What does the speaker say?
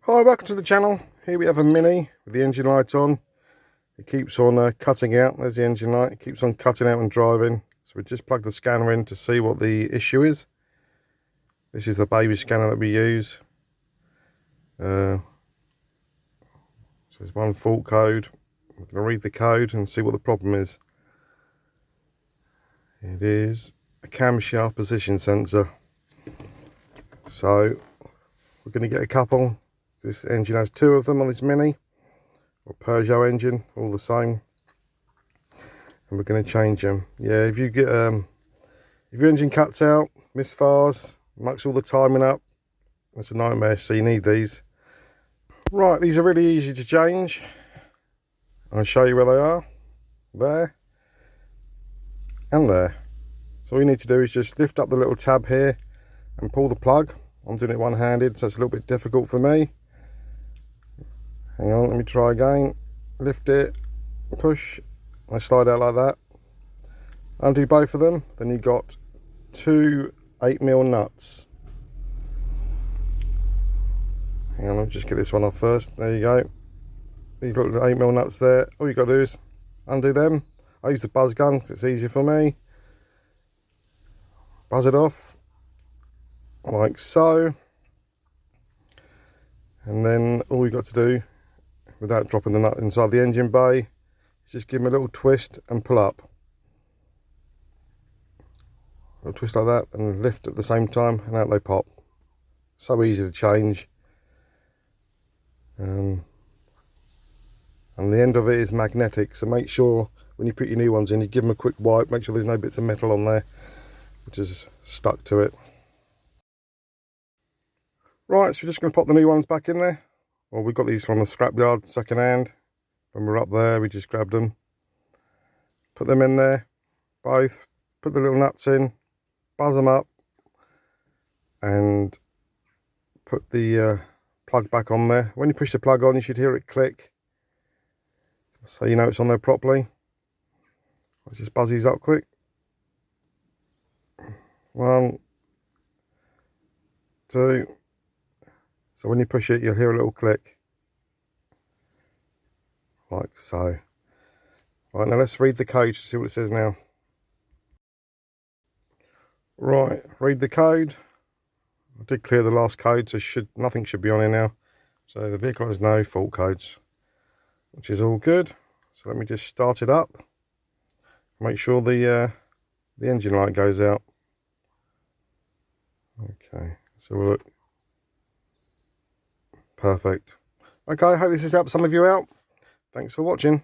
Hi, welcome to the channel. Here we have a Mini with the engine light on. It keeps on cutting out. There's the engine light. It keeps on cutting out and driving. So we just plug the scanner in to see what the issue is. This is the baby scanner that we use. So there's one fault code. We're going to read the code and see what the problem is. It is a camshaft position sensor. So we're going to get a couple. This engine has two of them on this Mini, or Peugeot engine, all the same. And we're going to change them. Yeah, if you get if your engine cuts out, misfires, mucks all the timing up, that's a nightmare. So you need these. Right, these are really easy to change. I'll show you where they are. There and there. So all you need to do is just lift up the little tab here and pull the plug. I'm doing it one-handed, so it's a little bit difficult for me. Hang on, let me try again. Lift it, push, I slide out like that. Undo both of them, then you've got two 8mm nuts. Hang on, let me just get this one off first. There you go. These little 8mm nuts there. All you've got to do is undo them. I use the buzz gun because it's easier for me. Buzz it off, like so. And then all you've got to do, without dropping the nut inside the engine bay, is just give them a little twist and pull up. A little twist like that and lift at the same time, and out they pop. So easy to change. And the end of it is magnetic, so make sure when you put your new ones in, you give them a quick wipe, make sure there's no bits of metal on there which is stuck to it. Right, so we're just going to pop the new ones back in there. Well, we got these from the scrapyard second hand. When we were up there, we just grabbed them, put them in there, both, put the little nuts in, buzz them up, and put the plug back on there. When you push the plug on, you should hear it click, so you know it's on there properly. I'll just buzz these up quick. 1, 2. So when you push it, you'll hear a little click, like so. Right, now let's read the code to see what it says now. Right, read the code. I did clear the last code, so nothing should be on here now. So the vehicle has no fault codes, which is all good. So let me just start it up. Make sure the engine light goes out. Okay, so we'll look. Perfect. Okay, I hope this has helped some of you out. Thanks for watching.